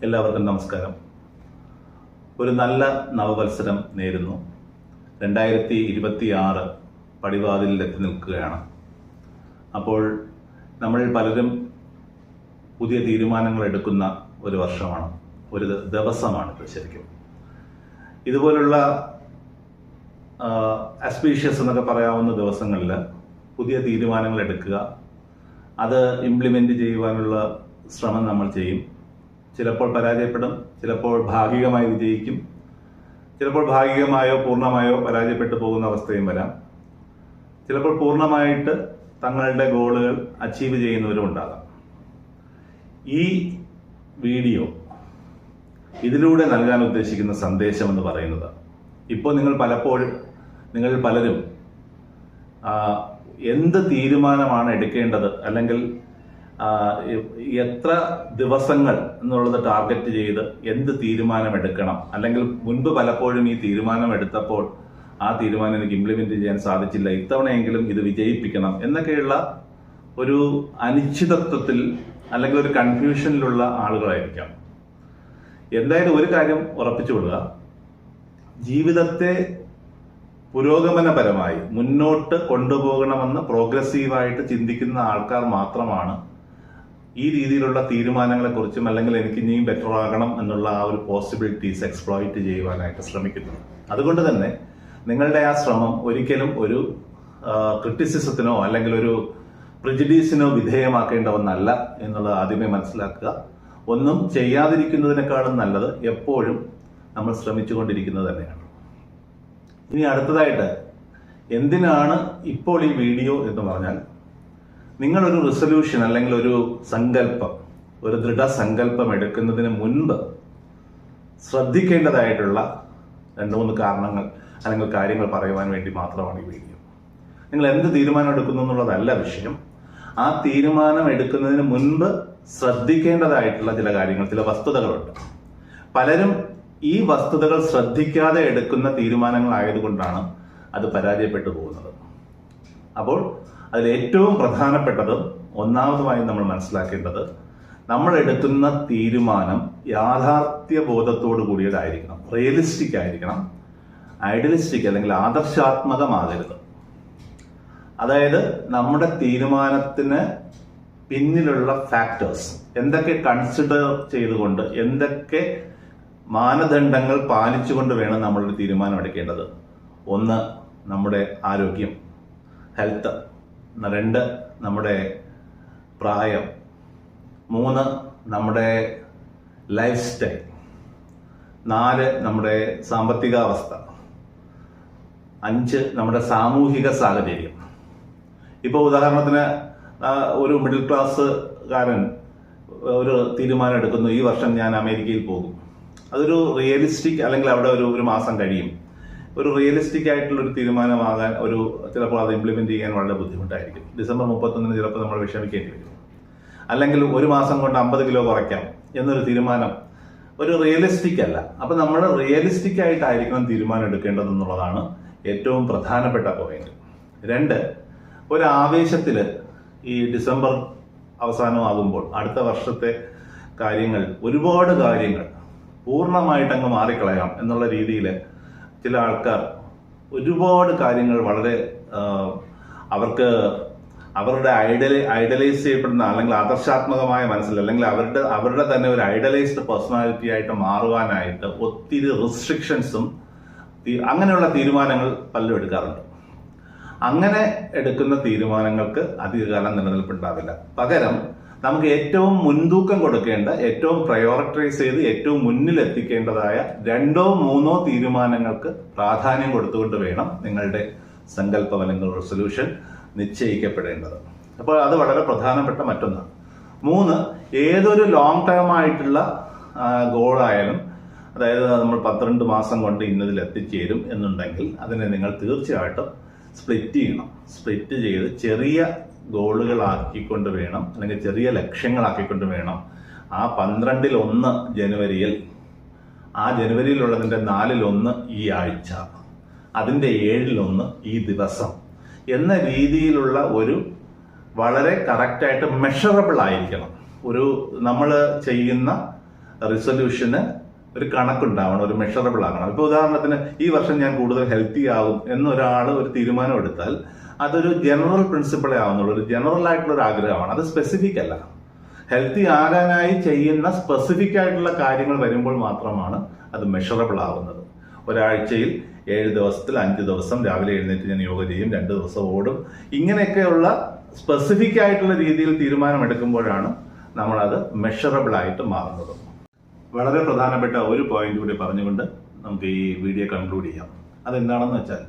എല്ലാവർക്കും നമസ്കാരം. ഒരു നല്ല നവവത്സരം നേരുന്നു. 2026 പടിവാതിലിലെത്തി നിൽക്കുകയാണ്. അപ്പോൾ നമ്മൾ പലരും പുതിയ തീരുമാനങ്ങൾ എടുക്കുന്ന ഒരു വർഷമാണ്, ഒരു ദിവസമാണിത്. ശരിക്കും ഇതുപോലുള്ള അസ്പീഷ്യസ് എന്നൊക്കെ പറയാവുന്ന ദിവസങ്ങളിൽ പുതിയ തീരുമാനങ്ങൾ എടുക്കുക, അത് ഇംപ്ലിമെൻ്റ് ചെയ്യുവാനുള്ള ശ്രമം നമ്മൾ ചെയ്യും. ചിലപ്പോൾ പരാജയപ്പെടും, ചിലപ്പോൾ ഭാഗികമായി വിജയിക്കും, ചിലപ്പോൾ ഭാഗികമായോ പൂർണ്ണമായോ പരാജയപ്പെട്ടു പോകുന്ന അവസ്ഥയും വരാം. ചിലപ്പോൾ പൂർണ്ണമായിട്ട് തങ്ങളുടെ ഗോളുകൾ അച്ചീവ് ചെയ്യുന്നവരും ഉണ്ടാകാം. ഈ വീഡിയോ ഇതിലൂടെ നൽകാൻ ഉദ്ദേശിക്കുന്ന സന്ദേശം എന്ന് പറയുന്നത്, ഇപ്പോൾ നിങ്ങൾ പലരും എന്ത് തീരുമാനമാണ് എടുക്കേണ്ടത്, അല്ലെങ്കിൽ എത്ര ദിവസങ്ങൾ എന്നുള്ളത് ടാർഗറ്റ് ചെയ്ത് എന്ത് തീരുമാനം എടുക്കണം, അല്ലെങ്കിൽ മുൻപ് പലപ്പോഴും ഈ തീരുമാനം എടുത്തപ്പോൾ ആ തീരുമാനം എനിക്ക് ഇംപ്ലിമെന്റ് ചെയ്യാൻ സാധിച്ചില്ല, ഇത്തവണയെങ്കിലും ഇത് വിജയിപ്പിക്കണം എന്നൊക്കെയുള്ള ഒരു അനിശ്ചിതത്വത്തിൽ അല്ലെങ്കിൽ ഒരു കൺഫ്യൂഷനിലുള്ള ആളുകളായിരിക്കാം. എന്തായാലും ഒരു കാര്യം ഉറപ്പിച്ചുകൊള്ളുക, ജീവിതത്തെ പുരോഗമനപരമായി മുന്നോട്ട് കൊണ്ടുപോകണമെന്ന് പ്രോഗ്രസീവായിട്ട് ചിന്തിക്കുന്ന ആൾക്കാർ മാത്രമാണ് ഈ രീതിയിലുള്ള തീരുമാനങ്ങളെക്കുറിച്ചും, അല്ലെങ്കിൽ എനിക്ക് ഇനിയും ബെറ്റർ ആകണം എന്നുള്ള ആ ഒരു പോസിബിലിറ്റീസ് എക്സ്പ്ലോയിറ്റ് ചെയ്യുവാനായിട്ട് ശ്രമിക്കുന്നത്. അതുകൊണ്ട് തന്നെ നിങ്ങളുടെ ആ ശ്രമം ഒരിക്കലും ഒരു ക്രിറ്റിസിസത്തിനോ അല്ലെങ്കിൽ ഒരു പ്രിജുഡീസിനോ വിധേയമാക്കേണ്ട ഒന്നല്ല എന്നുള്ളത് ആദ്യമേ മനസ്സിലാക്കുക. ഒന്നും ചെയ്യാതിരിക്കുന്നതിനേക്കാളും നല്ലത് എപ്പോഴും നമ്മൾ ശ്രമിച്ചുകൊണ്ടിരിക്കുന്നത് തന്നെയാണ്. ഇനി അടുത്തതായിട്ട് എന്തിനാണ് ഇപ്പോൾ ഈ വീഡിയോ എന്ന് പറഞ്ഞാൽ, നിങ്ങളൊരു റിസൊല്യൂഷൻ അല്ലെങ്കിൽ ഒരു സങ്കല്പം, ഒരു ദൃഢസങ്കല്പം എടുക്കുന്നതിന് മുൻപ് ശ്രദ്ധിക്കേണ്ടതായിട്ടുള്ള 2-3 കാരണങ്ങൾ അല്ലെങ്കിൽ കാര്യങ്ങൾ പറയുവാൻ വേണ്ടി മാത്രമാണ് ഈ വീഡിയോ. നിങ്ങൾ എന്ത് തീരുമാനം എടുക്കുന്നു എന്നുള്ളതല്ല വിഷയം. ആ തീരുമാനം എടുക്കുന്നതിന് മുൻപ് ശ്രദ്ധിക്കേണ്ടതായിട്ടുള്ള ചില കാര്യങ്ങൾ, ചില വസ്തുതകളുണ്ട്. പലരും ഈ വസ്തുതകൾ ശ്രദ്ധിക്കാതെ എടുക്കുന്ന തീരുമാനങ്ങളായതുകൊണ്ടാണ് അത് പരാജയപ്പെട്ടു പോകുന്നത്. അപ്പോൾ അതിൽ ഏറ്റവും പ്രധാനപ്പെട്ടതും ഒന്നാമതുമായി നമ്മൾ മനസ്സിലാക്കേണ്ടത്, നമ്മൾ എടുക്കുന്ന തീരുമാനം യാഥാർത്ഥ്യ ബോധത്തോടു കൂടിയതായിരിക്കണം, റിയലിസ്റ്റിക് ആയിരിക്കണം, ഐഡിയലിസ്റ്റിക് അല്ലെങ്കിൽ ആദർശാത്മകമാകരുത്. അതായത് നമ്മുടെ തീരുമാനത്തിന് പിന്നിലുള്ള ഫാക്ടേഴ്സ് എന്തൊക്കെ കൺസിഡർ ചെയ്തുകൊണ്ട്, എന്തൊക്കെ മാനദണ്ഡങ്ങൾ പാലിച്ചുകൊണ്ട് വേണം നമ്മളൊരു തീരുമാനം എടുക്കേണ്ടത്. 1, നമ്മുടെ ആരോഗ്യം, ഹെൽത്ത്. 2, നമ്മുടെ പ്രായം. 3, നമ്മുടെ ലൈഫ് സ്റ്റൈൽ. 4, നമ്മുടെ സാമ്പത്തികാവസ്ഥ. 5, നമ്മുടെ സാമൂഹിക സാഹചര്യം. ഇപ്പോൾ ഉദാഹരണത്തിന് ഒരു മിഡിൽ ക്ലാസ്സുകാരൻ ഒരു തീരുമാനം എടുക്കുന്നു, ഈ വർഷം ഞാൻ അമേരിക്കയിൽ പോകും. അതൊരു റിയലിസ്റ്റിക്, അല്ലെങ്കിൽ അവിടെ ഒരു മാസം കഴിയും. ഒരു റിയലിസ്റ്റിക് ആയിട്ടുള്ള ഒരു തീരുമാനമാകാൻ ചിലപ്പോൾ അത് ഇംപ്ലിമെന്റ് ചെയ്യാൻ വളരെ ബുദ്ധിമുട്ടായിരിക്കും. ഡിസംബർ 31 ചിലപ്പോൾ നമ്മൾ വിഷമിക്കേണ്ടി വരും. അല്ലെങ്കിൽ ഒരു മാസം കൊണ്ട് 50 കിലോ കുറയ്ക്കാം എന്നൊരു തീരുമാനം ഒരു റിയലിസ്റ്റിക് അല്ല. അപ്പൊ നമ്മൾ റിയലിസ്റ്റിക് ആയിട്ടായിരിക്കണം തീരുമാനം എടുക്കേണ്ടതെന്നുള്ളതാണ് ഏറ്റവും പ്രധാനപ്പെട്ട പോയിന്റ്. 2, ഒരു ആവേശത്തില് ഈ ഡിസംബർ അവസാനമാകുമ്പോൾ അടുത്ത വർഷത്തെ കാര്യങ്ങൾ, ഒരുപാട് കാര്യങ്ങൾ പൂർണ്ണമായിട്ട് അങ്ങ് മാറിക്കളയാം എന്നുള്ള രീതിയിൽ ചില ആൾക്കാർ ഒരുപാട് കാര്യങ്ങൾ വളരെ അവരുടെ ഐഡലൈസ് ചെയ്യപ്പെടുന്ന, അല്ലെങ്കിൽ ആദർശാത്മകമായ മനസ്സിൽ, അല്ലെങ്കിൽ അവരുടെ തന്നെ ഒരു ഐഡലൈസ്ഡ് പേഴ്സണാലിറ്റി ആയിട്ട് മാറുവാനായിട്ട് ഒത്തിരി റെസ്ട്രിക്ഷൻസും അങ്ങനെയുള്ള തീരുമാനങ്ങൾ പലരും എടുക്കാറുണ്ട്. അങ്ങനെ എടുക്കുന്ന തീരുമാനങ്ങൾക്ക് അധികകാലം നിലനിൽപ്പുണ്ടാവില്ല. പകരം നമുക്ക് ഏറ്റവും മുൻതൂക്കം കൊടുക്കേണ്ട, ഏറ്റവും പ്രയോറിറ്റൈസ് ചെയ്ത് ഏറ്റവും മുന്നിൽ എത്തിക്കേണ്ടതായ 2-3 തീരുമാനങ്ങൾക്ക് പ്രാധാന്യം കൊടുത്തുകൊണ്ട് വേണം നിങ്ങളുടെ സങ്കല്പം അല്ലെങ്കിൽ റെസൊല്യൂഷൻ നിശ്ചയിക്കപ്പെടേണ്ടത്. അപ്പോൾ അത് വളരെ പ്രധാനപ്പെട്ട മറ്റൊന്നാണ്. 3, ഏതൊരു ലോങ് ടേം ആയിട്ടുള്ള ഗോളായാലും, അതായത് നമ്മൾ 12 മാസം കൊണ്ട് ഇന്നതിൽ എത്തിച്ചേരും എന്നുണ്ടെങ്കിൽ അതിനെ നിങ്ങൾ തീർച്ചയായിട്ടും സ്പ്ലിറ്റ് ചെയ്യണം. സ്പ്ലിറ്റ് ചെയ്ത് ചെറിയ ഗോളുകളാക്കിക്കൊണ്ട് വേണം, അല്ലെങ്കിൽ ചെറിയ ലക്ഷ്യങ്ങളാക്കിക്കൊണ്ട് വേണം ആ 12-1 ജനുവരിയിൽ, ആ ജനുവരിയിലുള്ളതിൻ്റെ 4-1 ഈ ആഴ്ച, അതിൻ്റെ 7-1 ഈ ദിവസം എന്ന രീതിയിലുള്ള ഒരു വളരെ കറക്റ്റായിട്ട് മെഷറബിൾ ആയിരിക്കണം. ഒരു നമ്മൾ ചെയ്യുന്ന റിസൊല്യൂഷന് ഒരു കണക്കുണ്ടാവണം, ഒരു മെഷറബിൾ ആകണം. ഇപ്പോൾ ഉദാഹരണത്തിന് ഈ വർഷം ഞാൻ കൂടുതൽ ഹെൽത്തി ആകും എന്നൊരാൾ ഒരു തീരുമാനം എടുത്താൽ അതൊരു ജനറൽ പ്രിൻസിപ്പിളേ ആവുന്നുള്ളൂ, ഒരു ജനറൽ ആയിട്ടുള്ള ഒരു ആഗ്രഹമാണ്, അത് സ്പെസിഫിക് അല്ല. ഹെൽത്തി ആകാനായി ചെയ്യുന്ന സ്പെസിഫിക് ആയിട്ടുള്ള കാര്യങ്ങൾ വരുമ്പോൾ മാത്രമാണ് അത് മെഷറബിൾ ആവുന്നത്. ഒരാഴ്ചയിൽ 7 ദിവസത്തിൽ 5 ദിവസം രാവിലെ എഴുന്നേറ്റ് ഞാൻ യോഗ ചെയ്യും, 2 ദിവസം ഓടും, ഇങ്ങനെയൊക്കെയുള്ള സ്പെസിഫിക് ആയിട്ടുള്ള രീതിയിൽ തീരുമാനമെടുക്കുമ്പോഴാണ് നമ്മളത് മെഷറബിൾ ആയിട്ട് മാറുന്നത്. വളരെ പ്രധാനപ്പെട്ട ഒരു പോയിന്റ് കൂടി പറഞ്ഞുകൊണ്ട് നമുക്ക് ഈ വീഡിയോ കൺക്ലൂഡ് ചെയ്യാം. അതെന്താണെന്ന് വെച്ചാൽ,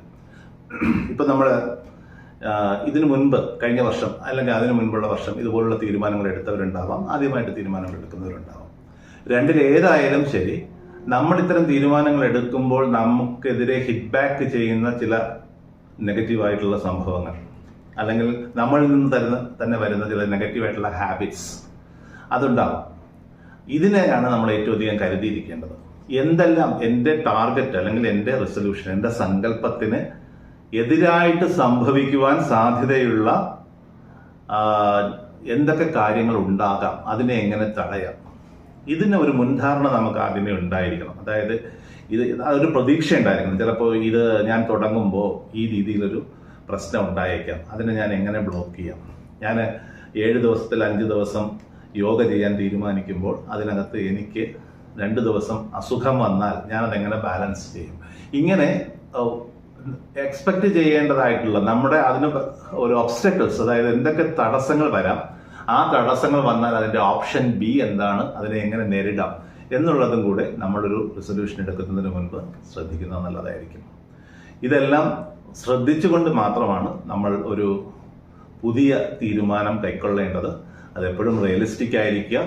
ഇപ്പം നമ്മൾ ഇതിനു മുൻപ് കഴിഞ്ഞ വർഷം അല്ലെങ്കിൽ അതിനു മുൻപുള്ള വർഷം ഇതുപോലുള്ള തീരുമാനങ്ങൾ എടുത്തവരുണ്ടാവാം, ആദ്യമായിട്ട് തീരുമാനങ്ങൾ എടുക്കുന്നവരുണ്ടാവാം. രണ്ടിലേതായാലും ശരി, നമ്മൾ ഇത്തരം തീരുമാനങ്ങൾ എടുക്കുമ്പോൾ നമുക്കെതിരെ ഹിറ്റ് ബാക്ക് ചെയ്യുന്ന ചില നെഗറ്റീവായിട്ടുള്ള സംഭവങ്ങൾ, അല്ലെങ്കിൽ നമ്മളിൽ നിന്ന് തന്നെ വരുന്ന ചില നെഗറ്റീവായിട്ടുള്ള ഹാബിറ്റ്സ് അതുണ്ടാവും. ഇതിനെയാണ് നമ്മൾ ഏറ്റവും അധികം കരുതിയിരിക്കേണ്ടത്. എന്തെല്ലാം എൻ്റെ ടാർഗറ്റ് അല്ലെങ്കിൽ എൻ്റെ റെസൊല്യൂഷൻ, എൻ്റെ സങ്കല്പത്തിന് എതിരായിട്ട് സംഭവിക്കുവാൻ സാധ്യതയുള്ള എന്തൊക്കെ കാര്യങ്ങൾ ഉണ്ടാകാം, അതിനെ എങ്ങനെ തടയാം, ഇതിന് ഒരു മുൻധാരണ നമുക്ക് ആദ്യമേ ഉണ്ടായിരിക്കണം. അതായത് അതൊരു പ്രതീക്ഷ ഉണ്ടായിരിക്കണം. ചിലപ്പോൾ ഇത് ഞാൻ തുടങ്ങുമ്പോൾ ഈ രീതിയിലൊരു പ്രശ്നം ഉണ്ടായേക്കാം, അതിനെ ഞാൻ എങ്ങനെ ബ്ലോക്ക് ചെയ്യാം. ഞാൻ 7 ദിവസത്തിൽ 5 ദിവസം യോഗ ചെയ്യാൻ തീരുമാനിക്കുമ്പോൾ അതിനകത്ത് എനിക്ക് 2 ദിവസം അസുഖം വന്നാൽ ഞാനതെങ്ങനെ ബാലൻസ് ചെയ്യും. ഇങ്ങനെ എക്സ്പെക്ട് ചെയ്യേണ്ടതായിട്ടുള്ള നമ്മുടെ അതിന് ഒരു ഒബ്സ്റ്റക്കിൾസ്, അതായത് എന്തൊക്കെ തടസ്സങ്ങൾ വരാം, ആ തടസ്സങ്ങൾ വന്നാൽ അതിൻ്റെ ഓപ്ഷൻ ബി എന്താണ്, അതിനെ എങ്ങനെ നേരിടാം എന്നുള്ളതും കൂടെ നമ്മളൊരു റെസൊല്യൂഷൻ എടുക്കുന്നതിന് മുൻപ് ശ്രദ്ധിക്കുന്നത് നല്ലതായിരിക്കും. ഇതെല്ലാം ശ്രദ്ധിച്ചുകൊണ്ട് മാത്രമാണ് നമ്മൾ ഒരു പുതിയ തീരുമാനം കൈക്കൊള്ളേണ്ടത്. അതെപ്പോഴും റിയലിസ്റ്റിക് ആയിരിക്കുക,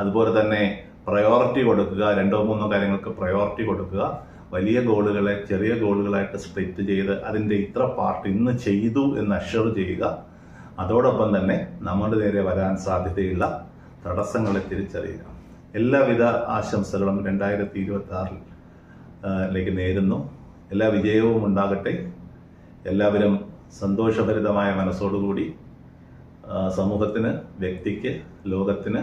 അതുപോലെ തന്നെ പ്രയോറിറ്റി കൊടുക്കുക, 2-3 കാര്യങ്ങൾക്ക് പ്രയോറിറ്റി കൊടുക്കുക. വലിയ ഗോളുകളെ ചെറിയ ഗോളുകളായിട്ട് സ്പ്ലിറ്റ് ചെയ്ത് അതിൻ്റെ ഇത്ര പാർട്ട് ഇന്ന് ചെയ്തു എന്ന് അഷ്വർ ചെയ്യുക. അതോടൊപ്പം തന്നെ നമ്മുടെ നേരെ വരാൻ സാധ്യതയുള്ള തടസ്സങ്ങളെ തിരിച്ചറിയുക. എല്ലാവിധ ആശംസകളും 2026 നേരുന്നു. എല്ലാ വിജയവും ഉണ്ടാകട്ടെ. എല്ലാവരും സന്തോഷഭരിതമായ മനസ്സോടുകൂടി സമൂഹത്തിന്, വ്യക്തിക്ക്, ലോകത്തിന്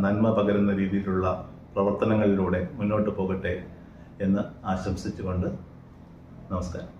നന്മ പകരുന്ന രീതിയിലുള്ള പ്രവർത്തനങ്ങളിലൂടെ മുന്നോട്ട് പോകട്ടെ എന്ന് ആശംസിച്ചുകൊണ്ട് നമസ്കാരം.